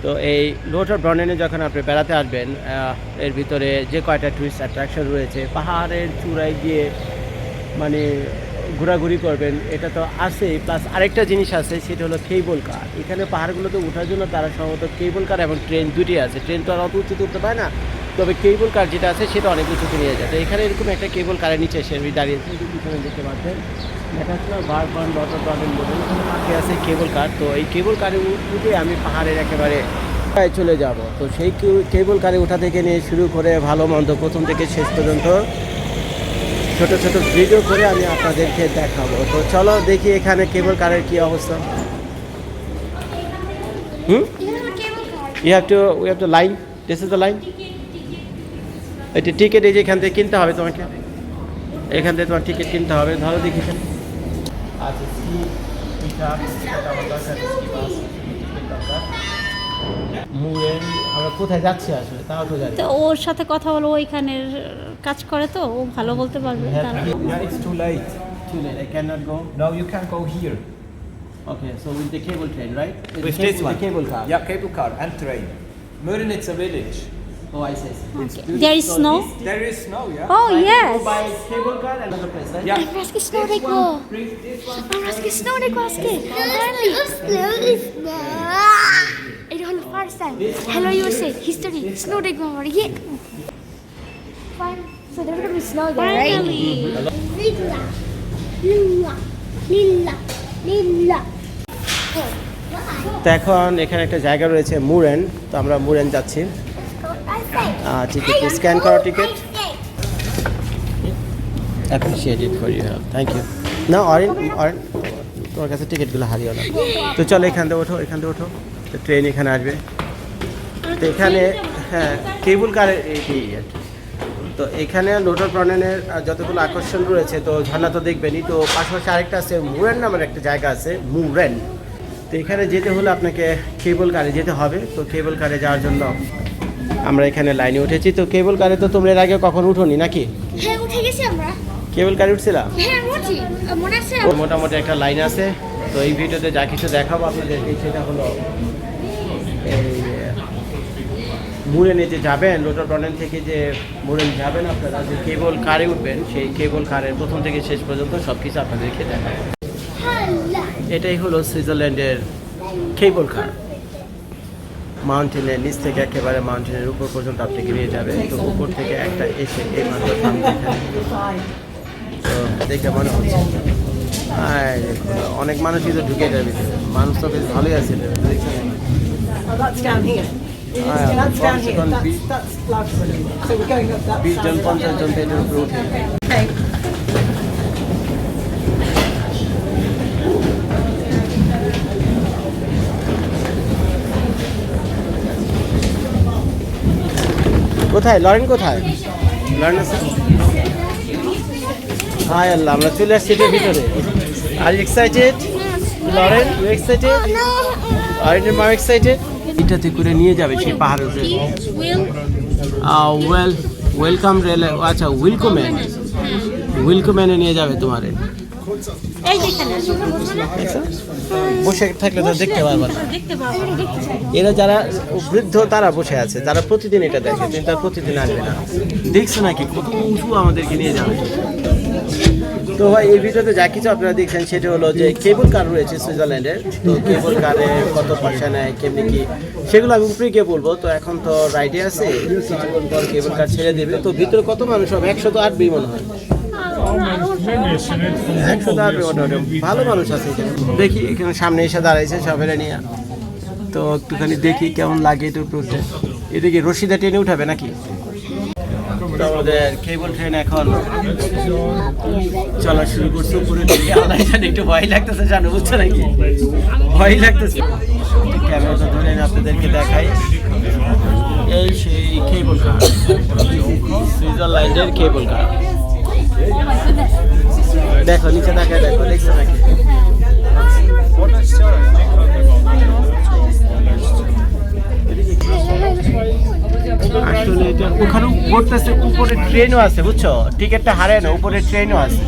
তো এই লোটার ব্রনেনে যখন আপনি বেড়াতে আসবেন, এর ভিতরে যে কয়টা টুরিস্ট অ্যাট্রাকশন রয়েছে, পাহাড়ের চূড়ায় গিয়ে মানে ঘোরাঘুরি করবেন, এটা তো আছেই। প্লাস আরেকটা জিনিস আছে, সেটা হলো কেবল কার। এখানে পাহাড়গুলোতে ওঠার জন্য তারা সম্ভবত কেবল কার এবং ট্রেন দুটি আছে। ট্রেন তো আর অত উঁচুতে উঠতে পারে না, তবে কেবল কার যেটা আছে সেটা অনেক উঁচুতে নিয়ে যায়। তো এখানে এরকম একটা কেবল কারের নিচে এসে আমি দাঁড়িয়েছি, পিছনে দেখতে পাচ্ছেন দেখাচ্ছিল বারবান লটার ব্রনেন বলে পাশে আছে কেবল কার। তো এই কেবল কারে উঠে আমি পাহাড়ের একেবারে চলে যাব। তো সেই কেবল কারে ওঠা থেকে নিয়ে শুরু করে ভালো মন্দ প্রথম থেকে শেষ পর্যন্ত ছোট ছোট ভিডিও করে আমি আপনাদেরকে দেখাবো। তো চলো দেখি এখানে কেবল কারের কি অবস্থা। We have to line, this is the line. এটা টিকিট, এই যে এখান থেকে কিনতে হবে তোমাকে, এখান থেকে তোমার টিকিট কিনতে হবে। ধরো দেখি এখানে আচ্ছা আমরা কোথায় যাচ্ছি আসলে তাও তো জানি। তো ওর সাথে কথা বলো, ওইখানের কাজ করে তো ও ভালো বলতে পারবে। Yeah, it's too late. Too late, I cannot go. No, you can go here. Okay, so with the cable train, right? With this one. The cable car. Yeah, cable car and train. Murin, it's a village. Oh, I see. Okay. There is snow? There is snow, yeah? Oh, yes. Go by cable car and another place, right? Yeah. আজকে snow দেখবো, আজকে snow দেখবো আজকে। এটা হলো first time. Hello USA history snow দেখবো আমরা। ইয়ে fine, so there's gonna be snow there, right? লিল্লা লিল্লা লিল্লা লিল্লা। তো এখন এখানে একটা জায়গা রয়েছে মুরেন, তো আমরা মুরেন যাচ্ছি। টিকিট স্ক্যান করো, ticket appreciated for you, thank you. না অরেন তোমার কাছে টিকিটগুলো হারিও না। তো চলো এখান থেকে ওঠো, এখান থেকে ওঠো। তো ট্রেন এখানে আসবে। তো এখানে হ্যাঁ কেবল কারের এইটি। তো এখানে লোটার ব্রনেনের যতগুলো আকর্ষণ রয়েছে, তো ঝর্ণা তো দেখবেনই। তো পাশাপাশি আরেকটা আছে মুরেন নামের একটা জায়গা আছে, মুরেন। তো এখানে যেতে হলে আপনাকে কেবল কারে যেতে হবে। তো কেবল কারে যাওয়ার জন্য আমরা এখানে লাইনে উঠেছি। তো কেবল কারে তো তোমরা এর আগে কখন উঠোনি নাকি? হ্যাঁ উঠে গেছি আমরা। কেবল কারে উঠছিলাম? হ্যাঁ উঠছি, মনে আছে। তো মোটামুটি একটা লাইন আছে। তো এই ভিডিওতে যা কিছু দেখাবো আপনাদেরকে সেটা হলো এই মুরেনে যে যাবেন, লোটার ব্রনেন থেকে যে মুরেন যাবেন আপনারা, যে কেবল কারে উঠবেন, সেই কেবল কারের প্রথম থেকে শেষ পর্যন্ত সব কিছু আপনাদেরকে দেখাবো। এটাই হলো সুইজারল্যান্ডের কেবল কার। মাউন্টেনের নিচ থেকে একেবারে মাউন্টেনের উপর পর্যন্ত আপনাকে নিয়ে যাবে। তো উপর থেকে একটা এসে এই মাত্র সামনে তো দেখে মনে হচ্ছে অনেক মানুষই তো ঢুকে যাবে। মানুষ তো বেশ ভালোই আছে। বিশ জন 50 জন এটার উপরে উঠে। কোথায় লরেন, কোথায় লরেন আছে? হাই আল্লাহ, আমরা চলে আসছি এটার ভিতরে। Are you excited Lauren? You excited? Are you more excited? এটাতে করে নিয়ে যাবে সেই পাহাড়ের উপরে। ওয়েলকাম রেল, আচ্ছা উইলকোম্যানে নিয়ে যাবে তোমারে। এই যেখানে বসে থাকলে তো দেখতে পারবে না। দেখতে পাবো। এরা যারা বৃদ্ধ তারা বসে আছে, যারা প্রতিদিন এটা দেখে, কিন্তু তারা প্রতিদিন আসবে না। দেখছো নাকি কত উঁচু আমাদেরকে নিয়ে যাবে। তো ভাই এই ভিডিওতে যা কিছু আপনারা দেখছেন সেটা হলো যে কেবল কার রয়েছে সুইজারল্যান্ডের। তো কেবল কারে কত পয়সা নেয়, কেমনি কি, সেগুলো আমি উপরে গিয়ে বলবো। তো এখন তো রাইডে আছে, কিছুক্ষণ পর কেবল কার ছেড়ে দেবে। তো ভিতরে কত মানুষ হবে? 108 মনে হয়, 108 ভালো মানুষ আছে এখানে। দেখি এখানে সামনে এসে দাঁড়াইছে সবেরা নিয়ে। তো একটুখানি দেখি কেমন লাগে এটা উঠতে। এটা কি রশিদা ট্রেনে উঠাবে নাকি? তো আমাদের কেবল ট্রেন এখন চলা শুরু করছে উপরে দিকে। আল্লাহ জানে একটু ভয় লাগতেছে, জানো বুঝছো নাকি? ভয় লাগতেছে। ক্যামেরাটা ধরে আপনাদেরকে দেখাই। এই সেই কেবল কার, সুইজারল্যান্ডের কেবল কার। দেখো নিচে তাকায় দেখো, দেখছো নাকি? আসলে এটা ওখানে পড়তেছে, উপরে ট্রেনও আছে বুঝছো, টিকিটটা হারায় না, উপরে ট্রেনও আছে।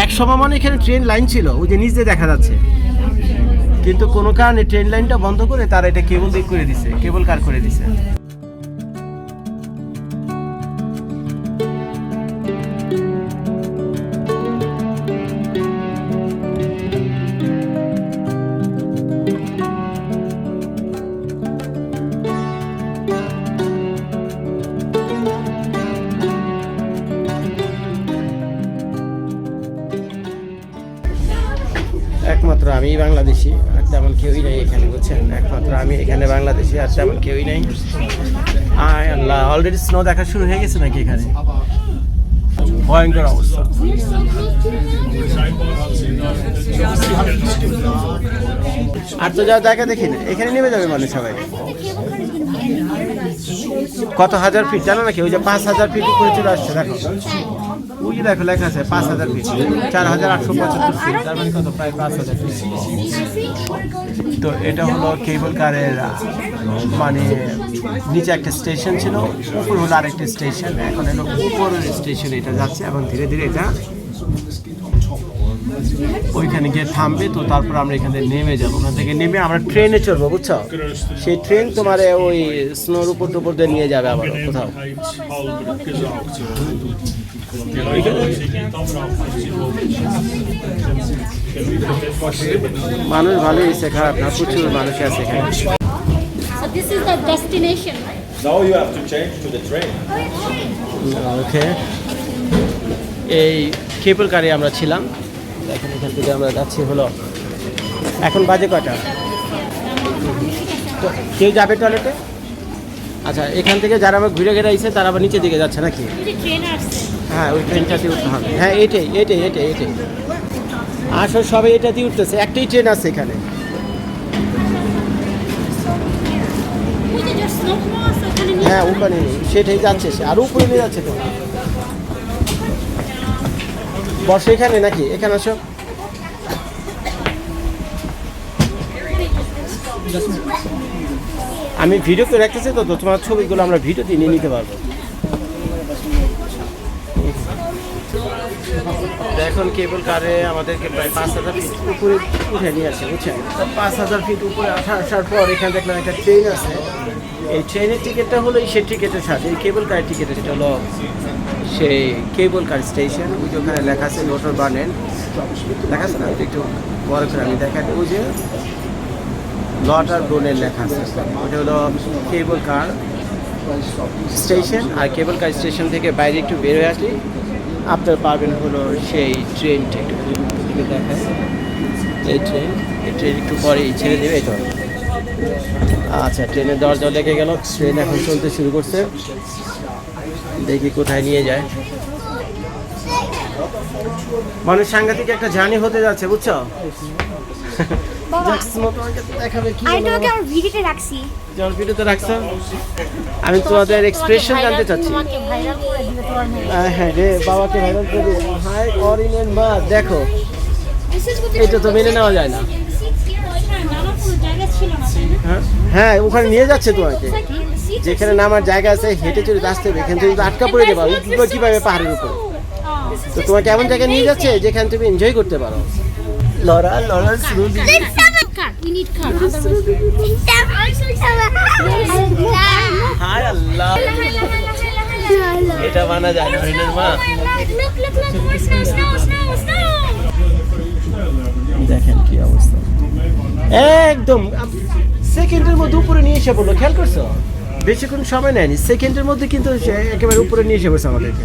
এক সময় মানে এখানে ট্রেন লাইন ছিল, ওই যে নিচে দেখা যাচ্ছে। কিন্তু কোনো কারণে ট্রেন লাইনটা বন্ধ করে তারা এটা কেবল দিয়ে করে দিছে, কেবল কার করে দিছে। একমাত্র আমি বাংলাদেশি, আর তেমন কেউই নেই এখানে, বুঝছেন? একমাত্র আমি এখানে বাংলাদেশি, আর তেমন কেউই নেই। আয় আল্লাহ, অলরেডি স্নো দেখা শুরু হয়ে গেছে নাকি এখানে? ভয়ঙ্কর অবস্থা। আর তো যা দেখা দেখি না, এখানে নেমে যাবে মানে সবাই। কত হাজার ফিট জানো নাকি? ওই যে 5,000 ফিট উপরে চলে আসছে, দেখো ওই যে দেখো লেখা আছে 5,000 ফিট, 4,875 ফিট, তার মানে কত? প্রায় 5,000 ফিট। তো এটা হলো কেবল কারের মানে নিচে একটা স্টেশন ছিল, উপর হলো আরেকটা স্টেশন। এখন হলো উপরের স্টেশন এটা যাচ্ছে এবং ধীরে ধীরে এটা ওইখানে গিয়ে থামবে। তো তারপর আমরা এখানে নেমে যাবো, ওখান থেকে নেমে আমরা ট্রেনে চড়বো, বুঝছো? সেই ট্রেন তোমার ওই স্নোর উপর টুপর দিয়ে নিয়ে যাবে আবার কোথাও। মানুষ ভালোই এসে, খারাপ না, প্রচুর মানুষ আছে এখানে। So this is the destination, right? Now you have to change to the train. ওকে, এই কেবল কারে আমরা ছিলাম। এখন এখান থেকে আমরা যাচ্ছি হলো, এখন বাজে কয়টা? তো কেউ যাবে টয়লেটে? আচ্ছা, এখান থেকে যারা আবার ঘুরে ঘেরে আইছে তারা আবার নিচের দিকে যাচ্ছে নাকি? ট্রেন আসছে। হ্যাঁ, ওই ট্রেনটাতে উঠতে হবে। হ্যাঁ, এটাই এটাই এটাই এটাই আসলে সবাই এটাতেই উঠতেছে, একটাই ট্রেন আছে এখানে। ওই যে just snow আছে, ওখানে নিয়ে হ্যাঁ, ওখানে সেটাই যাচ্ছে, সে আরও উপরে নিয়ে যাচ্ছে। তো বসে এখানে নাকি? এখানে আসো। আমি ভিডিও করে রাখতেছি, তো তোমার ছবিগুলো আমরা ভিডিওতে নিয়ে নিতে পারবো। এখন কেবল কারে আমাদেরকে প্রায় 5,000 ফিট উপরে উঠে নিয়ে আসে, বুঝছেন? 5,000 ফিট উপরে আসার পর এখানে দেখলাম একটা ট্রেন আছে। এই ট্রেনের টিকিটটা হলো সেই টিকিটের সাথে এই কেবল কারের টিকিটের, এটা হলো সেই কেবল কার স্টেশন। ওই যে ওখানে লেখা আছে লোটার বার্নেন, লেখা আছে না? একটু বড় করে আমি দেখাই। ওই যে লটার ব্রোনের লেখা আছে, ওটা হলো কেবল কার স্টেশন। আর কেবল কার স্টেশন থেকে বাইরে একটু বের হয়ে আসলে আপনার পাবেন হলো সেই ট্রেনটা। একটু দেখায় এই ট্রেন, এই ট্রেন একটু পরেই ছেড়ে দেবে। এটা আচ্ছা, ট্রেনের দরজা লেগে গেল, ট্রেন এখন চলতে শুরু করছে। দেখি কোথায় নিয়ে যায়। মানে সাংঘাতিক একটা জার্নি হতে যাচ্ছে, বুঝছো? দেখাবে কি আমি তোমাকে আমার ভিডিওতে রাখছি। যখন ভিডিওতে রাখছো, আমি তোমাদের এক্সপ্রেশন জানতে চাচ্ছি। তোমাকে ভাইরাল করে দিবে তোমার মেয়ে। হ্যাঁ রে, বাবাকে ভাইরাল করে দিও। হাই অরিনের মা, দেখো এটা তো মেনে নেওয়া যায় না। নামার কোনো জায়গা ছিল না, তাই না? হ্যাঁ হ্যাঁ, ওখানে নিয়ে যাচ্ছে তোমাকে, যেখানে নামার জায়গা আছে হেঁটে চলে আসতে হবে। এখান থেকে আটকা পড়ে যাবে কিভাবে পাহাড়ের উপরে। তো তোমাকে এমন জায়গায় নিয়ে যাচ্ছে যেখানে তুমি এনজয় করতে পারো। লড়া লড়া শুরু। Car, we need car. হায় আল্লাহ, এটা মানা যায় না অরিনের মা। দেখেন কি অবস্থা, একদম সেকেন্ডের মধ্যে উপরে নিয়ে এসে বললো। খেয়াল করছো? বেশিক্ষণ সময় নেয়নি, সেকেন্ডের মধ্যে কিন্তু সে একেবারে উপরে নিয়ে এসে বলছে আমাদেরকে।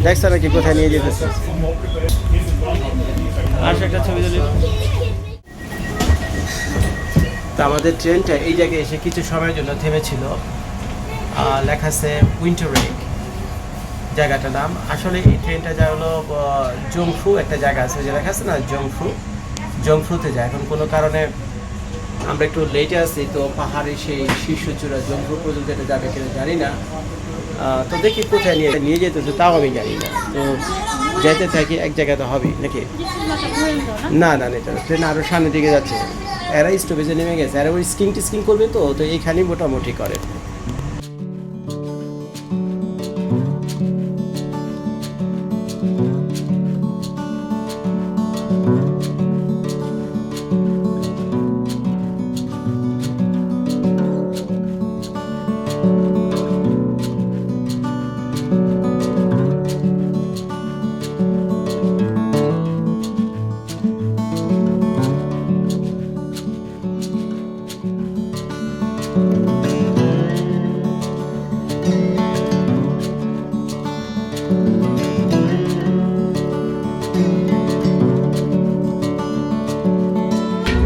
দেখছো নাকি কোথায় নিয়ে যেতেছে? আর একটা ছবি তুলি। তো আমাদের ট্রেনটা এই জায়গায় এসে কিছু সময়ের জন্য থেমেছিল। লেখা আছে উইন্টার রেক জায়গাটার নাম। আসলে এই ট্রেনটা যা হলো জংফু একটা জায়গা আছে, যে লেখা আছে না জংফুতে যায়। এখন কোনো কারণে আমরা একটু লেটে আছি, তো পাহাড়ে সেই শীর্ষচূড়া জংফু পর্যন্ত এটা যাবে কিনা জানি না। তো দেখি কোথায় নিয়ে যেতেছে তাও আমি জানি না। তো যেতে থাকি, এক জায়গায় তো হবেই নাকি? না না, এটা ট্রেন আরও সামনের দিকে যাচ্ছে। এরা স্টপেজে নেমে গেছে, এরা ওই স্কিং করবে। তো এইখানেই মোটামুটি করে।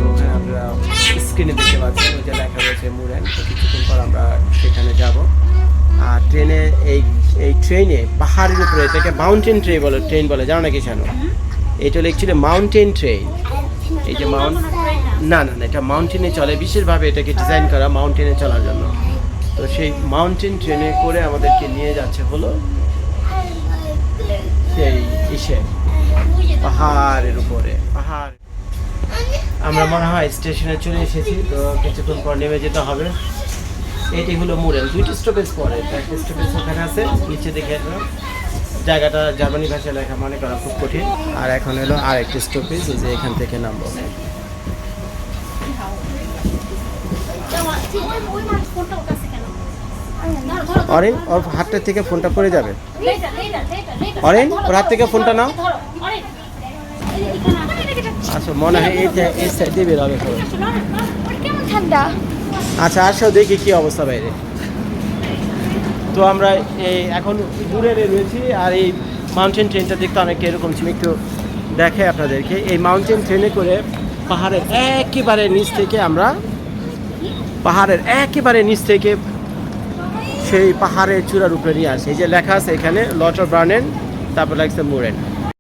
ওখানে আপনারা স্ক্রিনে দেখতে পাচ্ছেন ওই যে লেখা রয়েছে মুরেন। তো কিছুক্ষণ পর আমরা সেখানে যাব। আর ট্রেনে এই ট্রেনে পাহাড়ের উপরে এটাকে মাউন্টেন ট্রেন বলে, জানো নাকি জানো? এটা হলো অ্যাকচুয়ালি মাউন্টেন ট্রেন। এই যে না এটা মাউন্টেনে চলে, বিশেষভাবে এটাকে ডিজাইন করা মাউন্টেনে চলার জন্য। তো সেই মাউন্টেন ট্রেনে করে আমাদেরকে নিয়ে যাচ্ছে হলো সেই পাহাড়ের উপরে। পাহাড় আমরা মনে হয় স্টেশনে চলে এসেছি। তো কিছুক্ষণ পর নেমে যেতে হবে। এটি হলো মুরেন। 2টি স্টপেজ পরে, একটা স্টপেজ ওখানে আছে নিচে দেখে আসলাম। জায়গাটা জার্মানি ভাষায় লেখা, মনে করা খুব কঠিন। আর এখন হলো আরেকটি স্টপেজ, যে এখান থেকে নামবো। অরেন, ওর হাতটা থেকে ফোনটা পড়ে যাবে। অরেন, ওর হাত থেকে ফোনটা নাও। আচ্ছা, মনে হয় এই সাইড দিয়ে বেরোবে। কেমন ঠান্ডা। আচ্ছা, আসো দেখি কি অবস্থা বাইরে। তো আমরা এখন দূরে রয়েছি। আর এই মাউন্টেন ট্রেনটা দেখতে অনেকটা এরকম ছিল, একটু দেখে আপনাদেরকে। এই মাউন্টেন ট্রেনে করে পাহাড়ের একেবারে নিচ থেকে সেই পাহাড়ের চূড়ার উপরে নিয়ে আসে। এই যে লেখা আছে এখানে লট অফ ব্রানেন, তারপর লাগছে মুরেন।